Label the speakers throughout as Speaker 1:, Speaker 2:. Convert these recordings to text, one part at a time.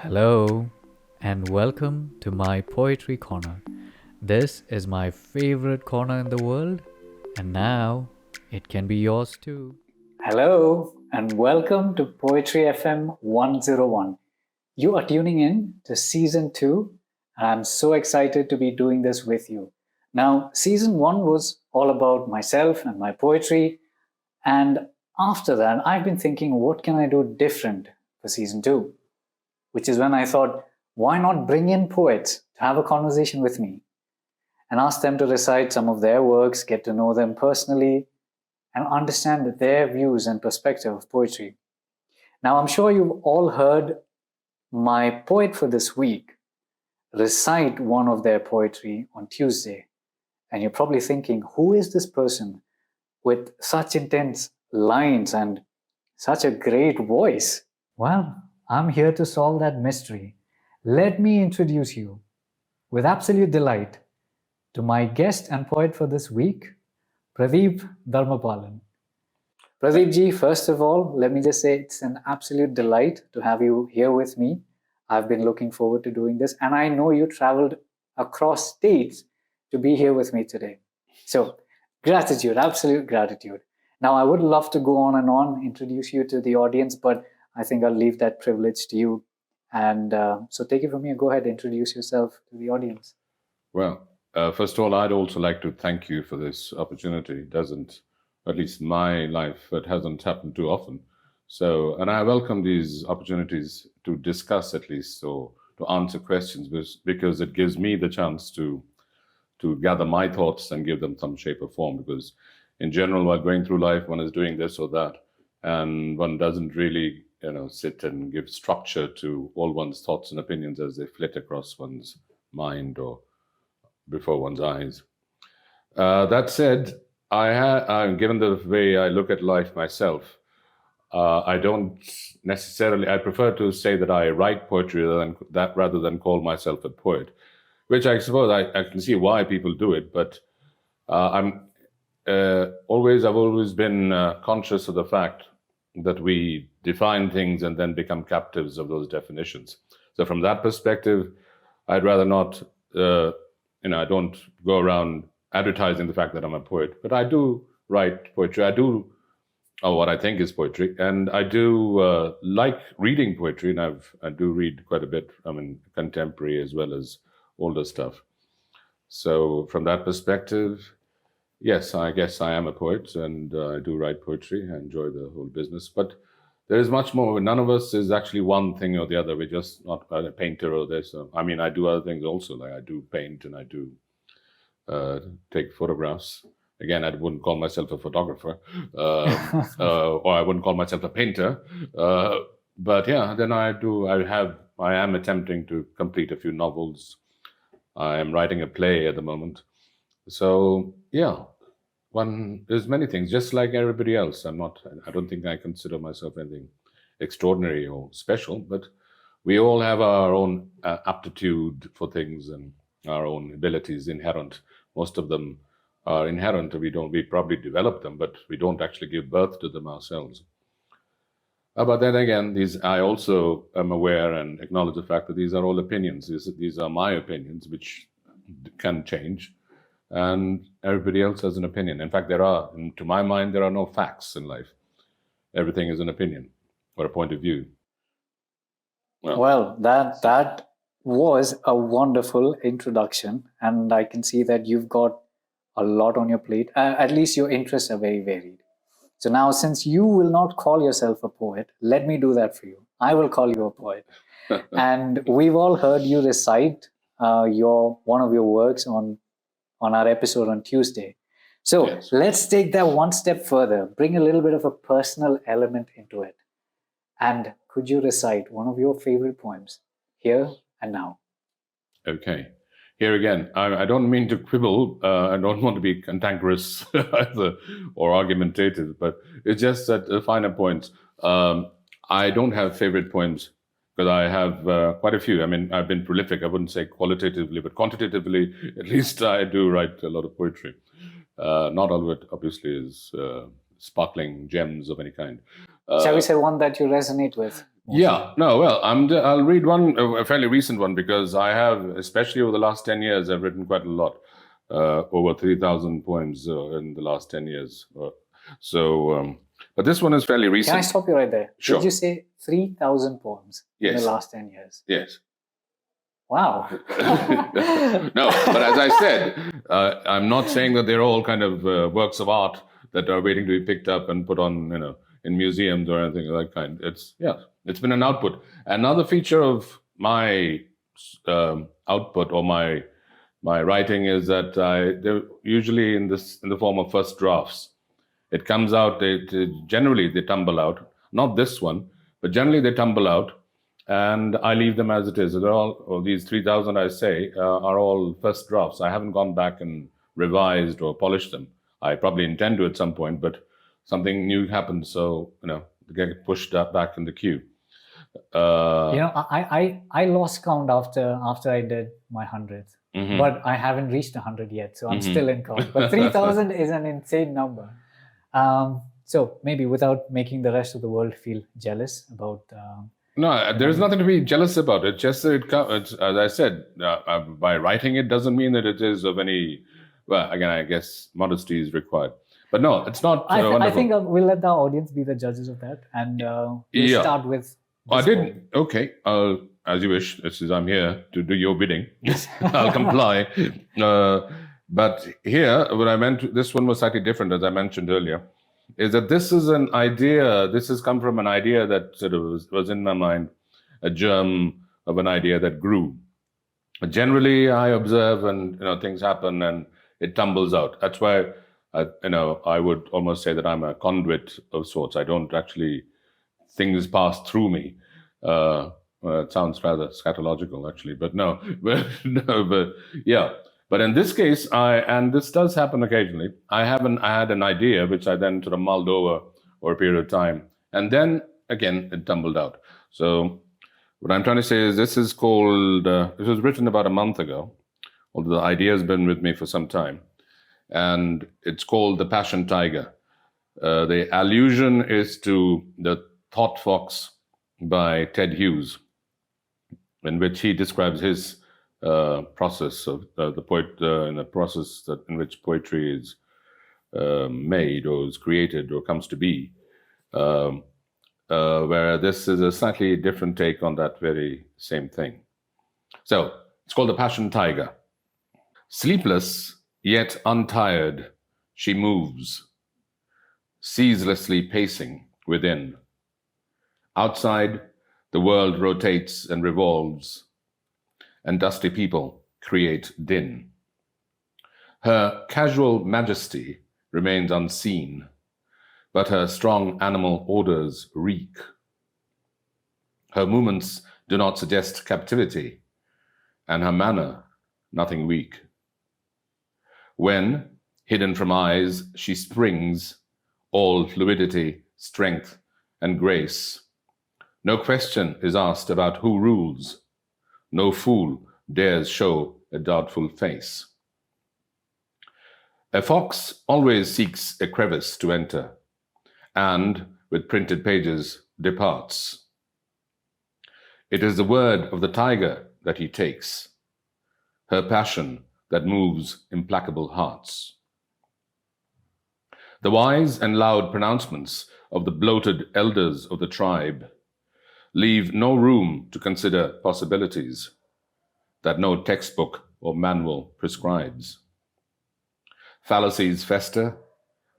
Speaker 1: Hello, and welcome to my Poetry Corner. This is my favorite corner in the world, and now it can be yours too.
Speaker 2: Hello, and welcome to Poetry FM 101. You are tuning in to season 2, and I'm so excited to be doing this with you. Now, season 1 was all about myself and my poetry, and after that, I've been thinking, what can I do different for season 2? Which is when I thought, why not bring in poets to have a conversation with me and ask them to recite some of their works, get to know them personally, and understand their views and perspective of poetry. Now, I'm sure you've all heard my poet for this week recite one of their poetry on Tuesday. And you're probably thinking, who is this person with such intense lines and such a great voice? Well, I'm here to solve that mystery. Let me introduce you, with absolute delight, to my guest and poet for this week, Pradeep Dharmapalan. Pradeep ji, first of all, let me just say it's an absolute delight to have you here with me. I've been looking forward to doing this, and I know you traveled across states to be here with me today. So, gratitude, absolute gratitude. Now, I would love to go on, introduce you to the audience, but I think I'll leave that privilege to you. And so, take it from here. Go ahead, introduce yourself to the audience.
Speaker 3: Well, first of all, I'd also like to thank you for this opportunity. It doesn't, at least in my life, it hasn't happened too often. So, and I welcome these opportunities to discuss at least, or to answer questions, because it gives me the chance to gather my thoughts and give them some shape or form. Because in general, while going through life, one is doing this or that, and one doesn't really, sit and give structure to all one's thoughts and opinions as they flit across one's mind or before one's eyes. That said, given the way I look at life myself, I don't necessarily. I prefer to say that I write poetry rather than call myself a poet, which I suppose I can see why people do it. But I've always been conscious of the fact that we define things and then become captives of those definitions. So from that perspective, I'd rather not. I don't go around advertising the fact that I'm a poet, but I do write poetry. I do what I think is poetry, and I do like reading poetry, and I do read quite a bit. I mean, contemporary as well as older stuff. So from that perspective, yes, I guess I am a poet, and I do write poetry. I enjoy the whole business, but there is much more. None of us is actually one thing or the other. We're just not a painter or this. I mean, I do other things also. Like I do paint and I do take photographs. Again, I wouldn't call myself a photographer, or I wouldn't call myself a painter. But yeah, then I am attempting to complete a few novels. I am writing a play at the moment. So yeah, there's many things, just like everybody else. I don't think I consider myself anything extraordinary or special, but we all have our own aptitude for things and our own abilities inherent. Most of them are inherent. We probably develop them, but we don't actually give birth to them ourselves. But then again, I also am aware and acknowledge the fact that these are all opinions. These are my opinions, which can change. And everybody else has an opinion. In fact, to my mind, there are no facts in life. Everything is an opinion or a point of view.
Speaker 2: Well, that was a wonderful introduction, and I can see that you've got a lot on your plate. At least your interests are very varied. So now, since you will not call yourself a poet, let me do that for you. I will call you a poet. And we've all heard you recite one of your works on our episode on Tuesday. So yes, let's take that one step further, bring a little bit of a personal element into it. And could you recite one of your favorite poems here and now?
Speaker 3: Okay. Here again, I don't mean to quibble. I don't want to be cantankerous either or argumentative, but it's just that the finer points. I don't have favorite poems because I have quite a few. I mean, I've been prolific. I wouldn't say qualitatively, but quantitatively, at least I do write a lot of poetry. Not all of it, obviously, is sparkling gems of any kind.
Speaker 2: Shall we say one that you resonate with?
Speaker 3: Yeah, no, well, I'll read one, a fairly recent one, because I have, especially over the last 10 years, I've written quite a lot, over 3,000 poems in the last 10 years. But this one is fairly recent.
Speaker 2: Can I stop you right there?
Speaker 3: Sure.
Speaker 2: Did you say 3,000 poems in the last 10 years?
Speaker 3: Yes.
Speaker 2: Wow.
Speaker 3: No, but as I said, I'm not saying that they're all kind of works of art that are waiting to be picked up and put on, in museums or anything of that kind. It's been an output. Another feature of my output or my writing is that they're usually in the form of first drafts. It comes out. Generally they tumble out. Not this one, but generally they tumble out, and I leave them as it is. They're all these 3,000 I say are all first drafts. I haven't gone back and revised or polished them. I probably intend to at some point, but something new happened, so they get pushed back in the queue.
Speaker 2: I lost count after I did my 100th, but I haven't reached 100 yet, so I'm still in count. But 3,000 is an insane number. So maybe without making the rest of the world feel jealous about.
Speaker 3: No, there's nothing to be jealous about. It's just that it's, as I said, by writing it doesn't mean that it is of any. Well, again, I guess modesty is required. But no, it's not.
Speaker 2: I think we'll let the audience be the judges of that, and we'll start with.
Speaker 3: I did. Okay, as you wish. I'm here to do your bidding. I'll comply. But here, what I meant, this one was slightly different, as I mentioned earlier, is that this is an idea. This has come from an idea that sort of was in my mind, a germ of an idea that grew. Generally, I observe, and things happen, and it tumbles out. That's why. I would almost say that I'm a conduit of sorts. I don't actually, things pass through me. It sounds rather scatological, actually, but no. But yeah. But in this case, and this does happen occasionally, I had an idea which I then sort of mulled over a period of time, and then again it tumbled out. So what I'm trying to say is this is called. It was written about a month ago, although the idea has been with me for some time. And it's called The Passion Tiger. The allusion is to The Thought Fox by Ted Hughes, in which he describes his process of the poet, in a process in which poetry is made or is created or comes to be, where this is a slightly different take on that very same thing. So it's called The Passion Tiger. Sleepless, yet untired, she moves, ceaselessly pacing within. Outside, the world rotates and revolves, and dusty people create din. Her casual majesty remains unseen, but her strong animal odors reek. Her movements do not suggest captivity, and her manner nothing weak. When, hidden from eyes, she springs, all fluidity, strength, and grace. No question is asked about who rules. No fool dares show a doubtful face. A fox always seeks a crevice to enter, and, with printed pages, departs. It is the word of the tiger that he takes, her passion that moves implacable hearts. The wise and loud pronouncements of the bloated elders of the tribe leave no room to consider possibilities that no textbook or manual prescribes. Fallacies fester,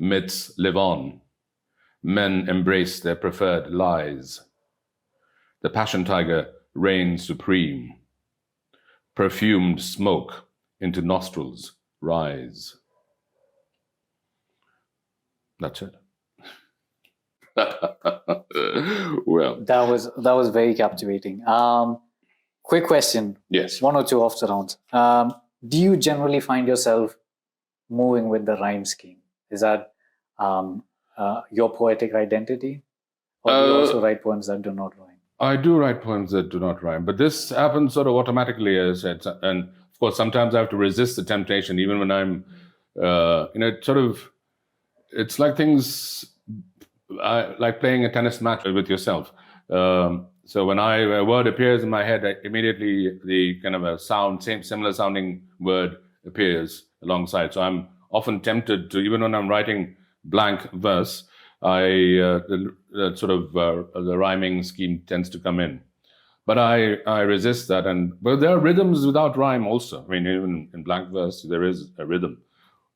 Speaker 3: myths live on, men embrace their preferred lies. The passion tiger reigns supreme, perfumed smoke into nostrils rise. That's it. Well,
Speaker 2: that was very captivating. Quick question.
Speaker 3: Yes.
Speaker 2: One or two off the rounds. Do you generally find yourself moving with the rhyme scheme? Is that your poetic identity, or do you also write poems that do not rhyme?
Speaker 3: I do write poems that do not rhyme, but this happens sort of automatically, as I said. And of course, sometimes I have to resist the temptation, even when I'm, it's like things, like playing a tennis match with yourself. So when a word appears in my head, immediately the kind of a similar sounding word appears alongside. So I'm often tempted to, even when I'm writing blank verse, the rhyming scheme tends to come in. But I resist that. But there are rhythms without rhyme also. I mean, even in blank verse, there is a rhythm,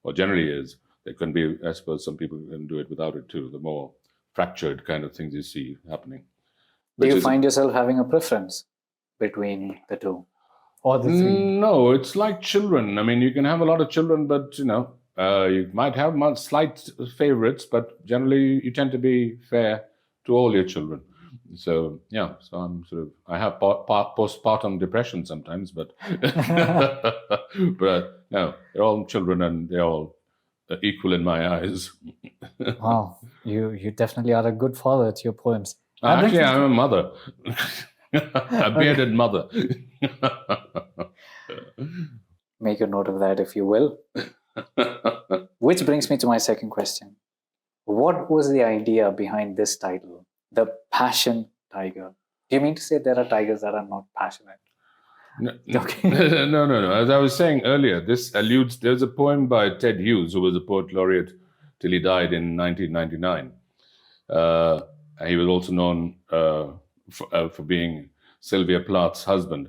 Speaker 3: or generally is. There can be, I suppose, some people can do it without it too, the more fractured kind of things you see happening.
Speaker 2: Do you find yourself having a preference between the two or the three?
Speaker 3: No, it's like children. I mean, you can have a lot of children, but you might have slight favorites, but generally you tend to be fair to all your children. So yeah, so I have postpartum depression sometimes, but but no, they're all children and they're all equal in my eyes.
Speaker 2: Wow, you definitely are a good father to your poems.
Speaker 3: Actually, I'm a mother, a bearded mother.
Speaker 2: Make a note of that, if you will. Which brings me to my second question. What was the idea behind this title, The Passion Tiger? Do you mean to say there are tigers that are not passionate?
Speaker 3: No,
Speaker 2: Okay.
Speaker 3: no. As I was saying earlier, this alludes. There's a poem by Ted Hughes, who was a poet laureate till he died in 1999. He was also known for being Sylvia Plath's husband.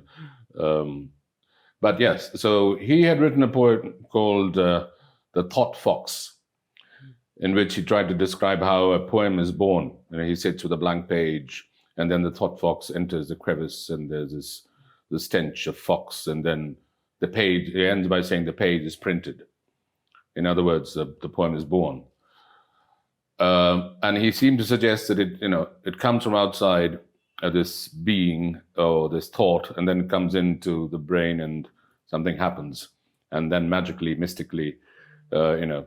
Speaker 3: But yes, so he had written a poem called The Thought Fox, in which he tried to describe how a poem is born. He sits with a blank page, and then the thought fox enters the crevice, and there's the stench of fox, and then the page, he ends by saying the page is printed. In other words, the poem is born. And he seemed to suggest that it comes from outside this being or this thought, and then it comes into the brain and something happens. And then magically, mystically, the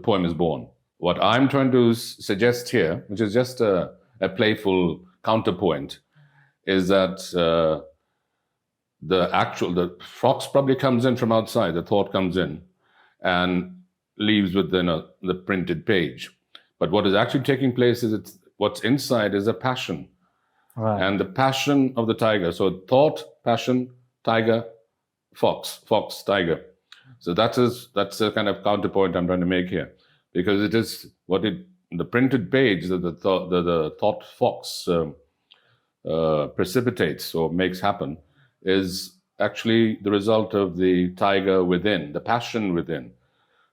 Speaker 3: poem is born. What I'm trying to suggest here, which is just a playful counterpoint, is that the fox probably comes in from outside, the thought comes in and leaves with the printed page. But what is actually taking place is what's inside is a passion.
Speaker 2: Right.
Speaker 3: And the passion of the tiger. So thought, passion, tiger, fox, tiger. So that's a kind of counterpoint I'm trying to make here, because it is the printed page that the thought fox precipitates or makes happen is actually the result of the tiger within, the passion within,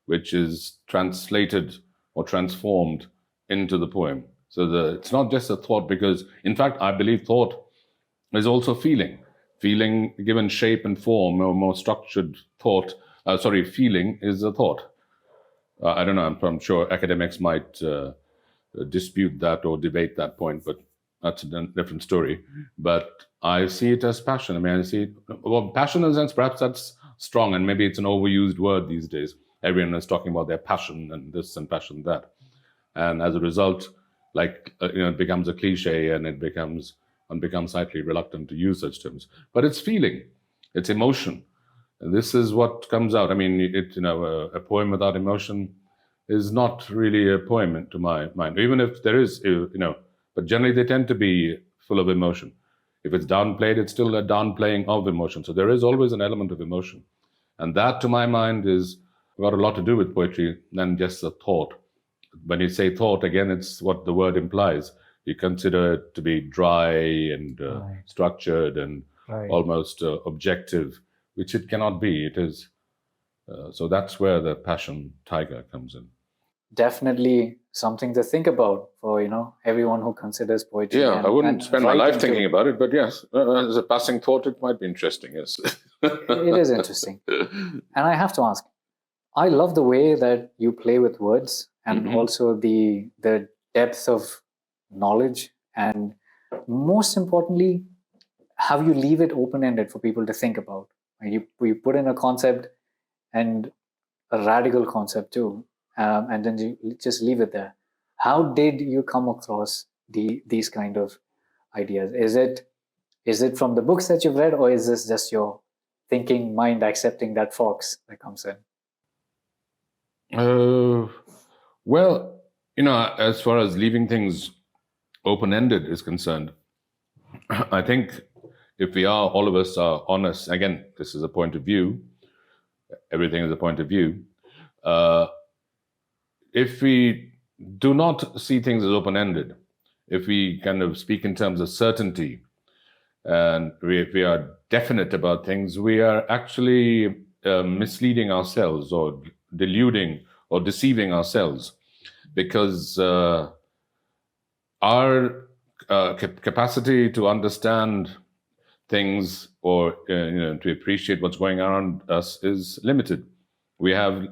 Speaker 3: which is translated or transformed into the poem. So it's not just a thought, because in fact I believe thought is also feeling given shape and form, or more structured thought. Feeling is a thought. I don't know, I'm sure academics might dispute that or debate that point, but that's a different story. But I see it as passion. I mean, I see it, passion in a sense, perhaps that's strong, and maybe it's an overused word these days. Everyone is talking about their passion and this and passion that. And as a result, it becomes a cliche, and one becomes slightly reluctant to use such terms. But it's feeling, it's emotion. And this is what comes out. I mean, a poem without emotion is not really a poem to my mind, even if there is, but generally they tend to be full of emotion. If it's downplayed, it's still a downplaying of emotion. So there is always an element of emotion. And that, to my mind, is got a lot to do with poetry than just a thought. When you say thought, again, it's what the word implies. You consider it to be dry and
Speaker 2: Right.
Speaker 3: structured and
Speaker 2: Right.
Speaker 3: almost objective, which it cannot be. It is. So that's where the passion tiger comes in.
Speaker 2: Definitely something to think about for everyone who considers poetry.
Speaker 3: Yeah, I wouldn't spend my life thinking
Speaker 2: too.
Speaker 3: about it, but yes, as a passing thought, it might be interesting. Yes,
Speaker 2: It is interesting. And I have to ask, I love the way that you play with words, and also the depth of knowledge, and most importantly, how you leave it open-ended for people to think about. You put in a concept, and a radical concept too, and then you just leave it there. How did you come across these kind of ideas? Is it from the books that you've read, or is this just your thinking mind accepting that fox that comes in?
Speaker 3: Well, as far as leaving things open-ended is concerned, I think if we are, all of us are honest, again, this is a point of view, everything is a point of view. If we do not see things as open-ended, if we kind of speak in terms of certainty, and if we are definite about things, we are actually misleading ourselves or deluding or deceiving ourselves, because our capacity to understand things or to appreciate what's going on around us is limited. We have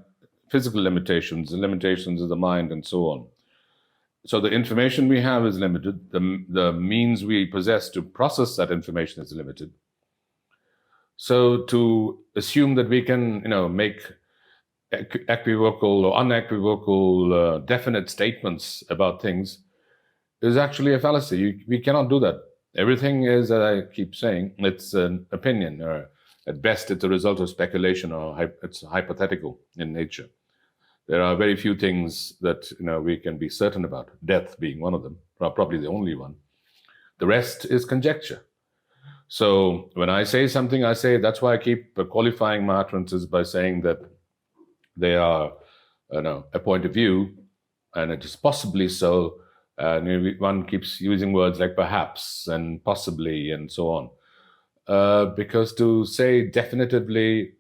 Speaker 3: physical limitations, the limitations of the mind, and so on. So the information we have is limited. The means we possess to process that information is limited. So to assume that we can, make equivocal or unequivocal, definite statements about things is actually a fallacy. We cannot do that. Everything is, as I keep saying, it's an opinion, or at best, it's a result of speculation, or it's hypothetical in nature. There are very few things that we can be certain about, death being one of them, probably the only one. The rest is conjecture. So when I say something, I say, that's why I keep qualifying my utterances by saying that they are a point of view, and it is possibly so. And one keeps using words like perhaps and possibly and so on. Because to say definitively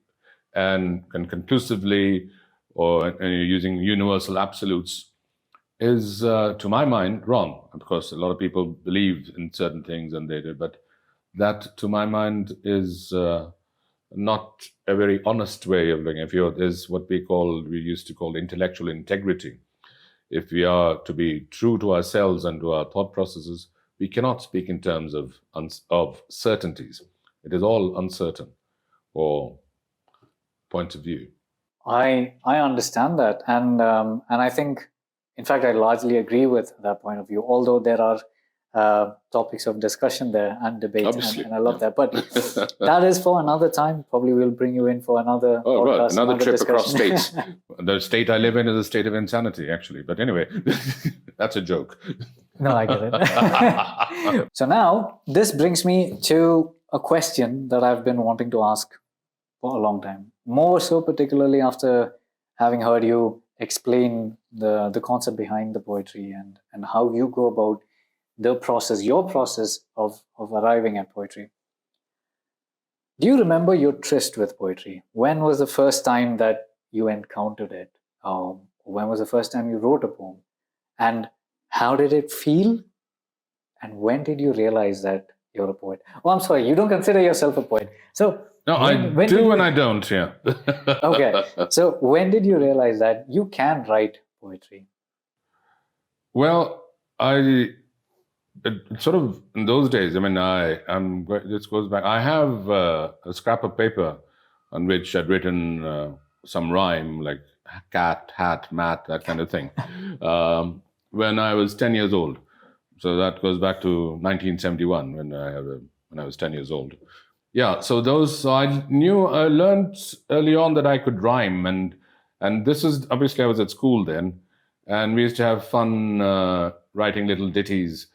Speaker 3: and conclusively, or using universal absolutes, is, to my mind, wrong. Of course, a lot of people believe in certain things, and they do, but that, to my mind, is not a very honest way of looking. Is what we used to call intellectual integrity. If we are to be true to ourselves and to our thought processes, we cannot speak in terms of certainties. It is all uncertain, or point of view.
Speaker 2: I understand that, and I think, in fact, I largely agree with that point of view. Although there are topics of discussion there and debate, and I love that. But that is for another time. Probably we'll bring you in for another podcast,
Speaker 3: right. Another trip
Speaker 2: discussion.
Speaker 3: across states. The state I live in is a state of insanity, actually. But anyway, that's a joke.
Speaker 2: No, I get it. So now this brings me to a question that I've been wanting to ask for a long time. More so, particularly after having heard you explain the concept behind the poetry and how you go about the process, your process of arriving at poetry. Do you remember your tryst with poetry? When was the first time that you encountered it? When was the first time you wrote a poem? And how did it feel? And when did you realize that you're a poet? Oh, I'm sorry, you don't consider yourself a poet. So
Speaker 3: no, I do and I don't, yeah.
Speaker 2: Okay, so when did you realize that you can write poetry?
Speaker 3: Well, sort of in those days, this goes back. I have a scrap of paper on which I'd written some rhyme, like cat, hat, mat, that kind of thing, when I was 10 years old. So that goes back to 1971 when I was 10 years old. Yeah, so I learned early on that I could rhyme, and this is, obviously I was at school then, and we used to have fun writing little ditties,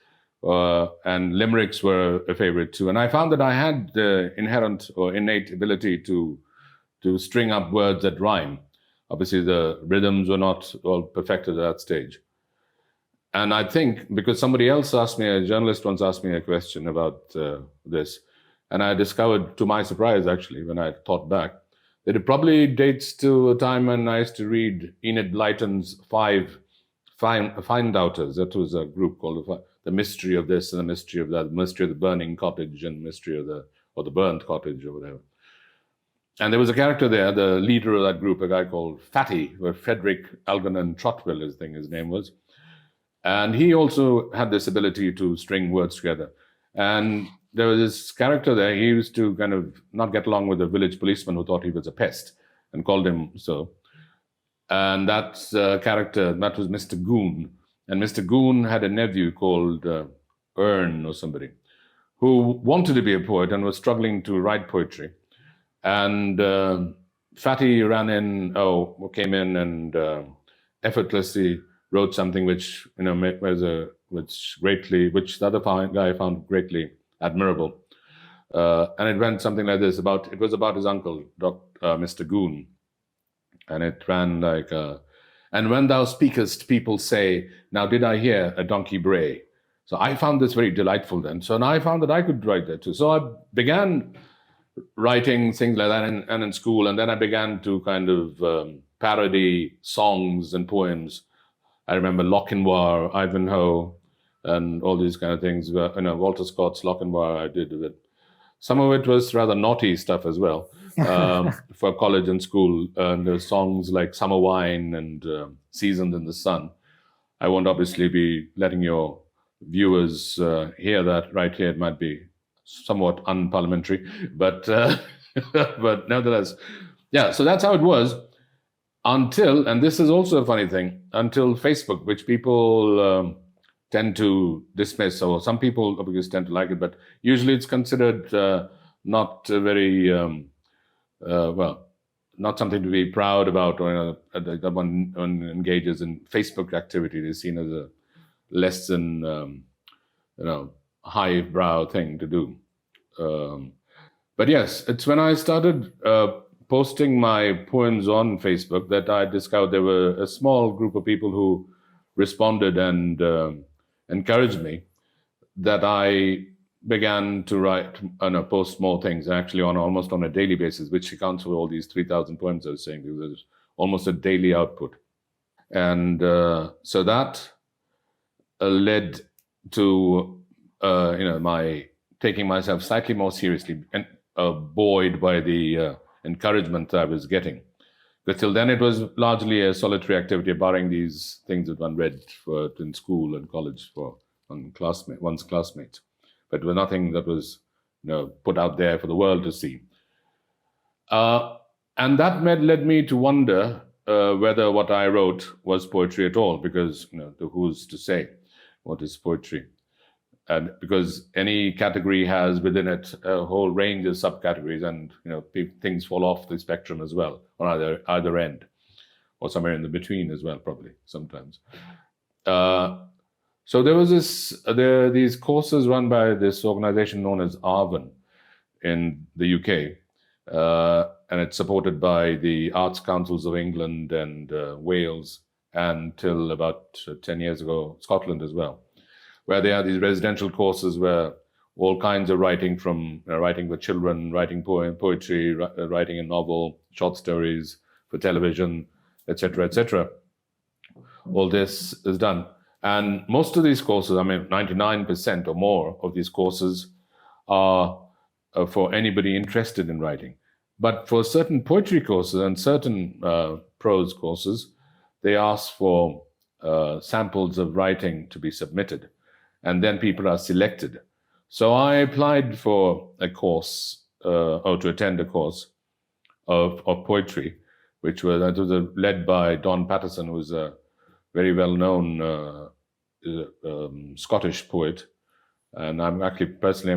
Speaker 3: and limericks were a favorite too. And I found that I had the inherent or innate ability to string up words that rhyme. Obviously the rhythms were not all perfected at that stage. And I think because somebody else a journalist once asked me a question about this, and I discovered, to my surprise, actually, when I thought back, that it probably dates to a time when I used to read Enid Blyton's Five Findouters. That was a group called The Mystery of This and the Mystery of That, the Mystery of the Burning Cottage and Mystery of the Burnt Cottage, or whatever. And there was a character there, the leader of that group, a guy called Fatty, or Frederick Algernon Trotwell, his name was. And he also had this ability to string words together. And there was this character there, he used to kind of not get along with the village policeman who thought he was a pest and called him so. And that character, that was Mr. Goon. And Mr. Goon had a nephew called Ern or somebody, who wanted to be a poet and was struggling to write poetry. And Fatty came in and effortlessly wrote something which the other guy found greatly admirable. And it went something like this. It was about his uncle, Mr. Goon, and it ran like, and when thou speakest, people say, now did I hear a donkey bray? So I found this very delightful then. So now I found that I could write that too. So I began writing things like that and in school, and then I began to kind of parody songs and poems. I remember Lochinvar, Ivanhoe, and all these kind of things. Walter Scott's Lochinvar I did with. Some of it was rather naughty stuff as well for college and school. And there's songs like Summer Wine and Seasoned in the Sun. I won't obviously be letting your viewers hear that right here. It might be somewhat unparliamentary, but but nevertheless, yeah. So that's how it was until, and this is also a funny thing, until Facebook, which people tend to dismiss, or some people obviously tend to like it, but usually it's considered not very well, not something to be proud about, or that one engages in Facebook activity. It is seen as a less than highbrow thing to do. But yes, it's when I started posting my poems on Facebook that I discovered there were a small group of people who responded and encouraged me, that I began to write and post more things, actually almost on a daily basis, which accounts for all these 3,000 poems I was saying. It was almost a daily output. And so that led to my taking myself slightly more seriously, and buoyed by the encouragement I was getting. But till then, it was largely a solitary activity, barring these things that one read in school and college for one's classmates. But it was nothing that was put out there for the world to see. And that led me to wonder whether what I wrote was poetry at all, because who's to say what is poetry? And because any category has within it a whole range of subcategories, and things fall off the spectrum as well, on either end, or somewhere in the between as well, probably sometimes. So there was these courses run by this organization known as Arvin in the UK, and it's supported by the Arts Councils of England and Wales, and till about 10 years ago, Scotland as well, where there are these residential courses where all kinds of writing, from writing for children, writing poetry, writing a novel, short stories for television, etc., all this is done. And most of these courses, 99% or more of these courses are for anybody interested in writing. But for certain poetry courses and certain prose courses, they ask for samples of writing to be submitted, and then people are selected. So I applied for a course, or to attend a course of poetry, which was led by Don Patterson, who was a very well-known Scottish poet. And I'm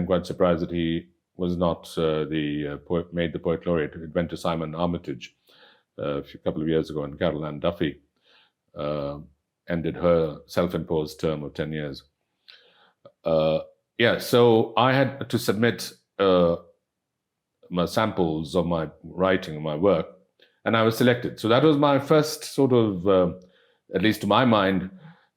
Speaker 3: quite surprised that he was not made the poet laureate. It went to Simon Armitage a couple of years ago, and Carol Ann Duffy ended her self-imposed term of 10 years. So I had to submit my samples of my writing, of my work, and I was selected. So that was my first sort of, at least to my mind,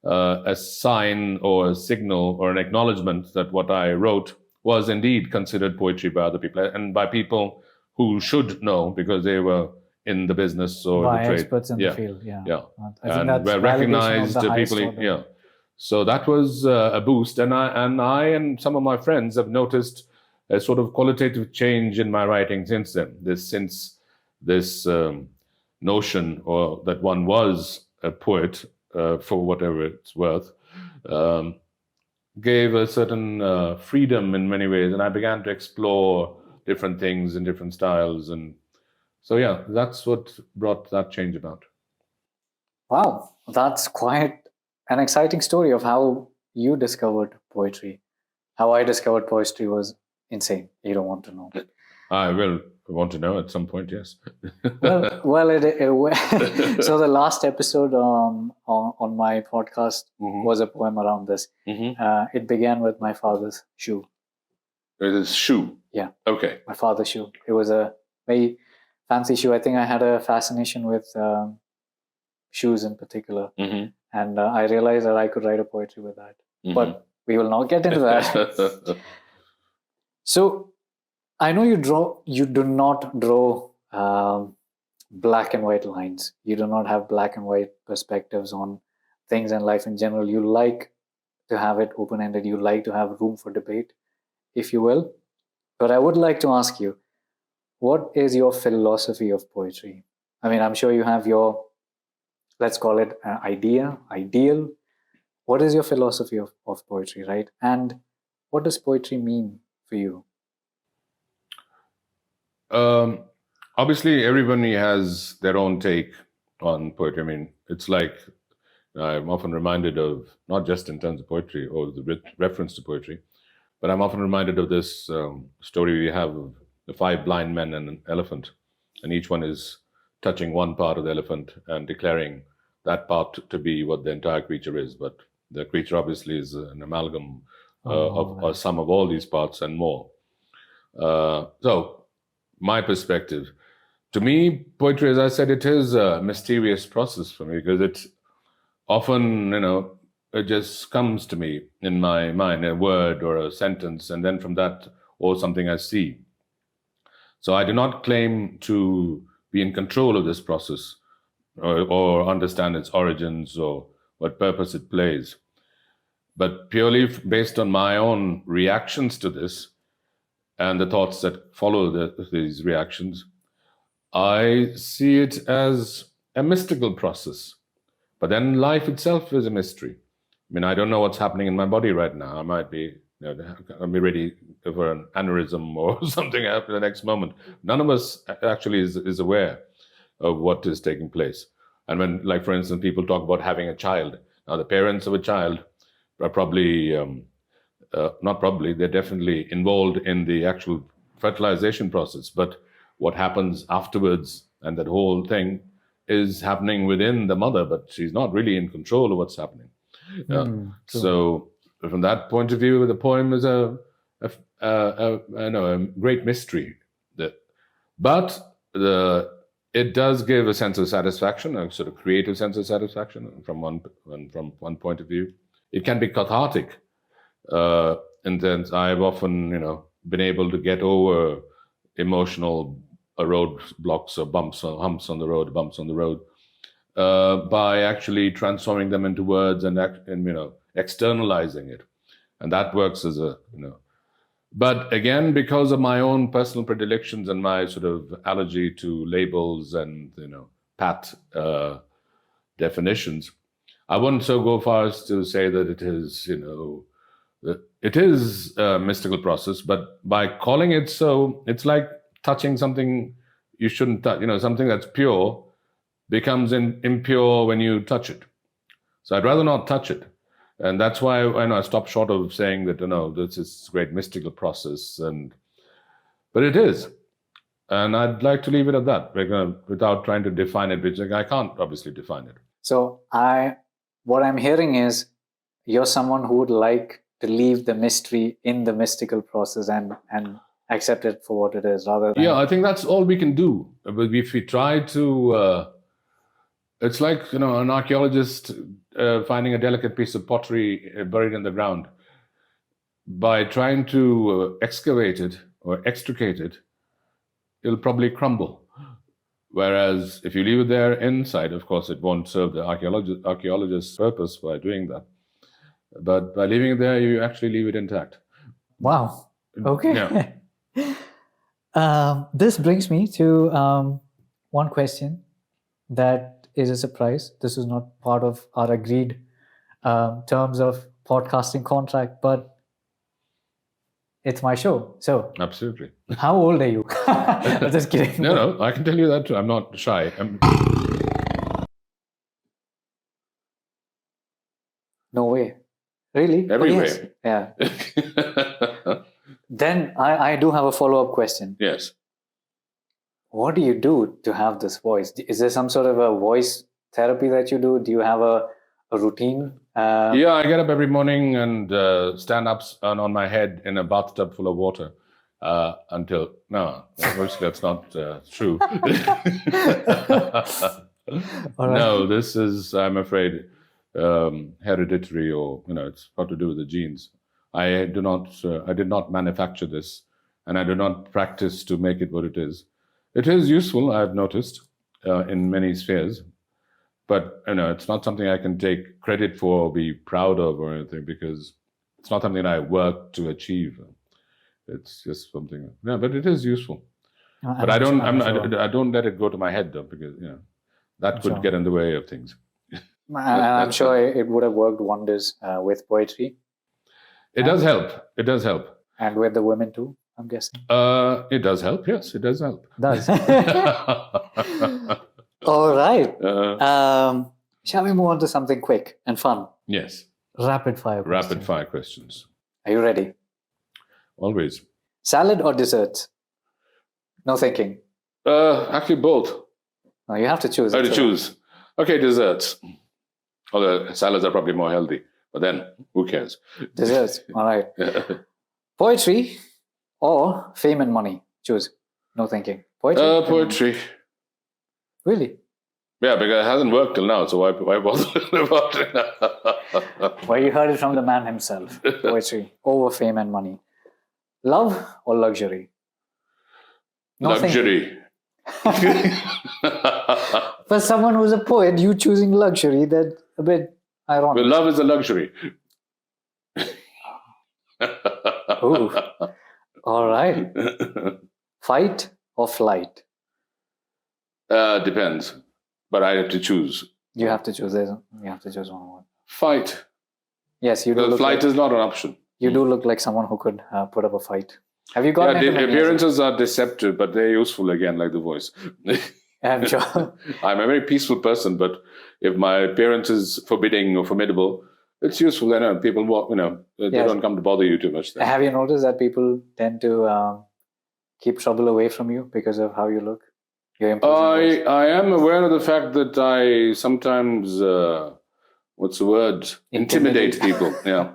Speaker 3: a sign or a signal or an acknowledgement that what I wrote was indeed considered poetry by other people, and by people who should know, because they were in the business or
Speaker 2: by
Speaker 3: the trade.
Speaker 2: Experts in the field.
Speaker 3: Yeah.
Speaker 2: I think
Speaker 3: and
Speaker 2: that's
Speaker 3: were recognized
Speaker 2: highest
Speaker 3: people.
Speaker 2: order.
Speaker 3: Yeah. So that was a boost, and I and some of my friends have noticed a sort of qualitative change in my writing since then. Since this notion, or that one was a poet for whatever it's worth, gave a certain freedom in many ways, and I began to explore different things in different styles, and so yeah, that's what brought that change about.
Speaker 2: Wow, that's quite an exciting story of how you discovered poetry. How I discovered poetry was insane. You don't want to know.
Speaker 3: I will want to know at some point, yes.
Speaker 2: So the last episode on my podcast was a poem around this. It began with my father's shoe.
Speaker 3: It is shoe.
Speaker 2: Yeah.
Speaker 3: Okay.
Speaker 2: My father's shoe. It was a very fancy shoe. I think I had a fascination with shoes in particular.
Speaker 3: Mm-hmm.
Speaker 2: And I realized that I could write a poetry with that.
Speaker 3: Mm-hmm.
Speaker 2: But we will not get into that. So I know you do not draw black and white lines. You do not have black and white perspectives on things in life in general. You like to have it open-ended. You like to have room for debate, if you will. But I would like to ask you, what is your philosophy of poetry? I mean, I'm sure you have your, let's call it ideal. What is your philosophy of poetry, right? And what does poetry mean for you?
Speaker 3: Obviously, everybody has their own take on poetry. I mean, it's like I'm often reminded of, not just in terms of poetry or the reference to poetry, but I'm often reminded of this story we have of the 5 blind men and an elephant, and each one is touching one part of the elephant and declaring that part to be what the entire creature is. But the creature obviously is an amalgam of a sum of all these parts and more. So, my perspective, to me, poetry, as I said, it is a mysterious process for me because it often, it just comes to me in my mind, a word or a sentence, and then from that, or something I see. So I do not claim to be in control of this process or understand its origins or what purpose it plays. But purely based on my own reactions to this and the thoughts that follow these reactions, I see it as a mystical process. But then life itself is a mystery. I mean, I don't know what's happening in my body right now. I might be, I'll be ready for an aneurysm or something after the next moment. None of us actually is aware of what is taking place. And when, like, for instance, people talk about having a child. Now, the parents of a child are probably, not probably, they're definitely involved in the actual fertilization process. But what happens afterwards and that whole thing is happening within the mother, but she's not really in control of what's happening. So from that point of view, the poem is a great mystery. But it does give a sense of satisfaction, a sort of creative sense of satisfaction from one point of view. It can be cathartic. And then I've often, been able to get over emotional roadblocks or bumps or bumps on the road, by actually transforming them into words and externalizing it, and that works as a But again, because of my own personal predilections and my sort of allergy to labels and pat definitions, I wouldn't so go far as to say that it is it is a mystical process. But by calling it so, it's like touching something you shouldn't touch. Something that's pure becomes impure when you touch it. So I'd rather not touch it. And that's why I stop short of saying that, this is a great mystical process. But it is. And I'd like to leave it at that, without trying to define it, which I can't obviously define it.
Speaker 2: So what I'm hearing is you're someone who would like to leave the mystery in the mystical process and accept it for what it is, rather than...
Speaker 3: Yeah, I think that's all we can do. But if we try to... it's like, an archaeologist finding a delicate piece of pottery buried in the ground. By trying to excavate it or extricate it, it'll probably crumble. Whereas if you leave it there inside, of course, it won't serve the archaeologist's purpose by doing that. But by leaving it there, you actually leave it intact.
Speaker 2: Wow. Okay.
Speaker 3: Yeah.
Speaker 2: This brings me to one question that is a surprise. This is not part of our agreed terms of podcasting contract, but it's my show. So
Speaker 3: Absolutely.
Speaker 2: How old are you? Just kidding.
Speaker 3: No, I can tell you that too. I'm not shy.
Speaker 2: No way. Really?
Speaker 3: Everywhere.
Speaker 2: Yes. Yeah. Then I do have a follow-up question.
Speaker 3: Yes.
Speaker 2: What do you do to have this voice? Is there some sort of a voice therapy that you do? Do you have a a routine?
Speaker 3: Yeah, I get up every morning and stand up on my head in a bathtub full of water until no, obviously that's not true.
Speaker 2: All right.
Speaker 3: No, this is, I'm afraid, hereditary, or it's got to do with the genes. I did not manufacture this, and I do not practice to make it what it is. It is useful, I've noticed, in many spheres, but it's not something I can take credit for or be proud of or anything, because it's not something I work to achieve. It's just something. Yeah, but it is useful. But I don't let it go to my head though, because that could get in the way of things.
Speaker 2: I'm sure it would have worked wonders with poetry.
Speaker 3: It does help. It does help.
Speaker 2: And with the women too, I'm guessing.
Speaker 3: It does help. Yes, it does help.
Speaker 2: Does. All right. Shall we move on to something quick and fun?
Speaker 3: Yes.
Speaker 2: Rapid fire questions.
Speaker 3: Rapid fire questions.
Speaker 2: Are you ready?
Speaker 3: Always.
Speaker 2: Salad or dessert? No thinking.
Speaker 3: Actually, both.
Speaker 2: No, you have to choose.
Speaker 3: I have to choose. Okay, desserts. Although salads are probably more healthy, but then who cares?
Speaker 2: Desserts. All right. Poetry or fame and money? Choose. No thinking. Poetry.
Speaker 3: Poetry.
Speaker 2: Really?
Speaker 3: Yeah, because it hasn't worked till now, so why bother about it?
Speaker 2: Well, you heard it from the man himself. Poetry over fame and money. Love or luxury? No
Speaker 3: Luxury.
Speaker 2: For someone who's a poet, you choosing luxury, that's a bit ironic.
Speaker 3: Well, love is a luxury.
Speaker 2: Ooh. All right. Fight or flight?
Speaker 3: Depends. But I have to choose.
Speaker 2: You have to choose. You have to choose one.
Speaker 3: Fight.
Speaker 2: Yes, you do.
Speaker 3: The flight is not an option.
Speaker 2: You do look like someone who could put up a fight. Have you got?
Speaker 3: Yeah, the appearances are deceptive, but they're useful again, like the voice.
Speaker 2: I'm sure.
Speaker 3: I'm a very peaceful person, but if my appearance is forbidding or formidable, it's useful. I know people walk. They don't come to bother you too much. Then.
Speaker 2: Have you noticed that people tend to keep trouble away from you because of how you look?
Speaker 3: I am aware of the fact that I sometimes, what's the word? Intimidate people. Yeah.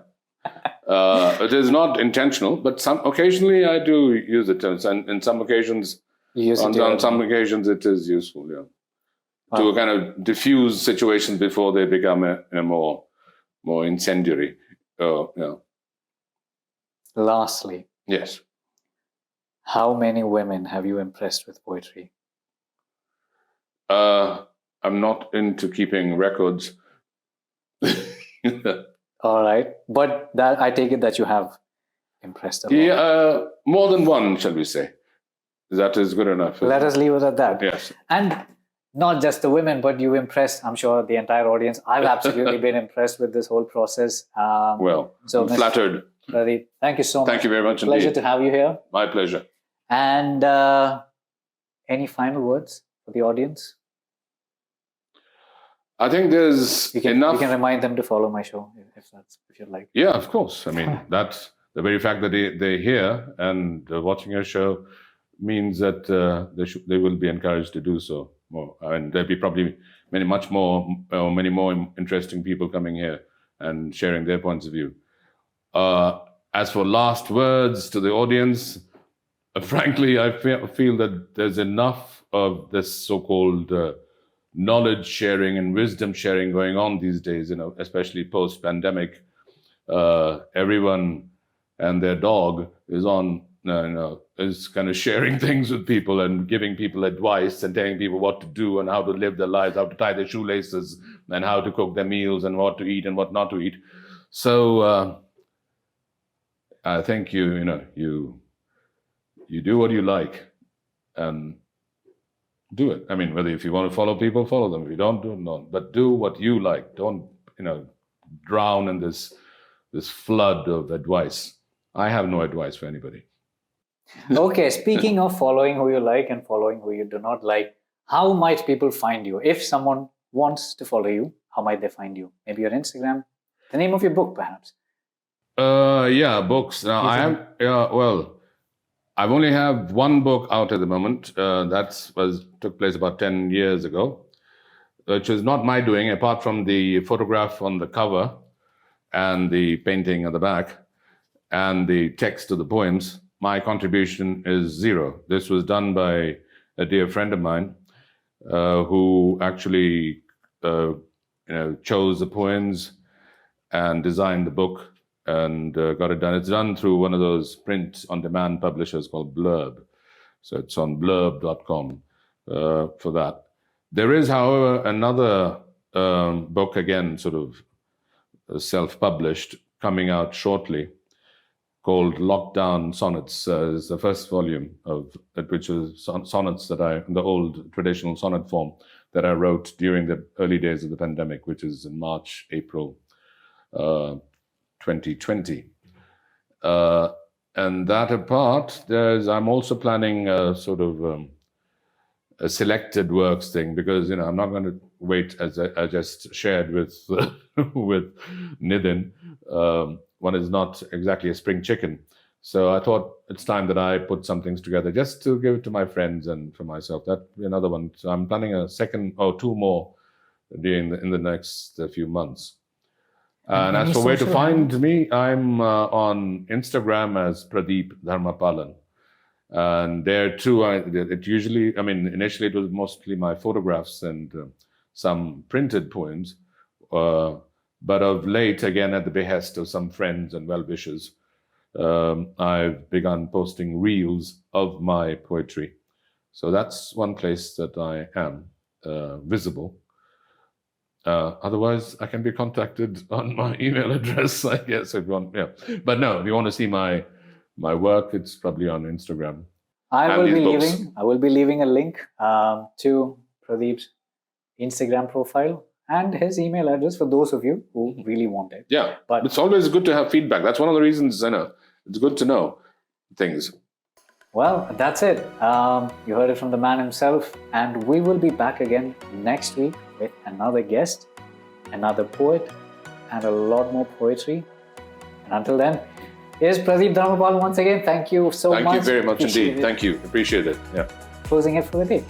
Speaker 3: It is not intentional, but occasionally I do use it, and in some occasions, on some occasions it is useful. Yeah, to kind of diffuse situations before they become a more incendiary. Yeah.
Speaker 2: Lastly,
Speaker 3: yes.
Speaker 2: How many women have you impressed with poetry?
Speaker 3: I'm not into keeping records.
Speaker 2: All right. But that I take it that you have impressed a lot.
Speaker 3: Yeah, more than one, shall we say. That is good enough.
Speaker 2: Let us leave it at that.
Speaker 3: Yes.
Speaker 2: And not just the women, but you impressed, I'm sure, the entire audience. I've absolutely been impressed with this whole process.
Speaker 3: I'm flattered.
Speaker 2: Pradeep, thank you so much.
Speaker 3: Thank you very much
Speaker 2: Pleasure
Speaker 3: indeed.
Speaker 2: to have you here.
Speaker 3: My pleasure.
Speaker 2: And any final words for the audience?
Speaker 3: I think there's enough.
Speaker 2: You can remind them to follow my show if you'd like.
Speaker 3: Yeah, of course. I mean, that's the very fact that they're here and watching your show means that they will be encouraged to do so more. And there'll be probably many more interesting people coming here and sharing their points of view. As for last words to the audience, frankly, I feel that there's enough of this so-called knowledge sharing and wisdom sharing going on these days, especially post-pandemic. Everyone and their dog is is kind of sharing things with people and giving people advice and telling people what to do and how to live their lives, how to tie their shoelaces and how to cook their meals and what to eat and what not to eat. So I think you do what you like and do it. I mean, whether if you want to follow people, follow them. If you don't, don't. But do what you like. Don't drown in this flood of advice. I have no advice for anybody.
Speaker 2: Okay, speaking of following who you like and following who you do not like, how might people find you? If someone wants to follow you, how might they find you? Maybe your Instagram, the name of your book, perhaps.
Speaker 3: Yeah, books. Now I've only have one book out at the moment. That took place about 10 years ago. which is not my doing, apart from the photograph on the cover and the painting at the back and the text of the poems, my contribution is zero. This was done by a dear friend of mine who actually chose the poems and designed the book and got it done. It's done through one of those print-on-demand publishers called Blurb. So it's on blurb.com for that. There is, however, another book, again, sort of self-published, coming out shortly, called Lockdown Sonnets. Is the first volume of it, which is sonnets that the old traditional sonnet form that I wrote during the early days of the pandemic, which is in March, April 2020. And that apart, I'm also planning a sort of a selected works thing, because I'm not going to wait, as I just shared with with Nidhin. One is not exactly a spring chicken, so I thought it's time that I put some things together just to give it to my friends and for myself. That'd be another one. So I'm planning a second or two more in the next few months. And as for where to find me, I'm on Instagram as Pradeep Dharmapalan. And there too, initially it was mostly my photographs and some printed poems. But of late, again, at the behest of some friends and well-wishers, I've begun posting reels of my poetry. So that's one place that I am visible. Otherwise, I can be contacted on my email address, I guess, if you want. Yeah. But no, if you want to see my work, it's probably on Instagram.
Speaker 2: I will be leaving a link to Pradeep's Instagram profile and his email address for those of you who really want it.
Speaker 3: Yeah, but it's always good to have feedback. That's one of the reasons, it's good to know things.
Speaker 2: Well, that's it. You heard it from the man himself, and we will be back again next week with another guest, another poet, and a lot more poetry. And until then, here's Pradeep Dharmapalan once again. Thank you so much.
Speaker 3: Thank you very much indeed. Thank you. Appreciate it. Yeah.
Speaker 2: Closing it for the day.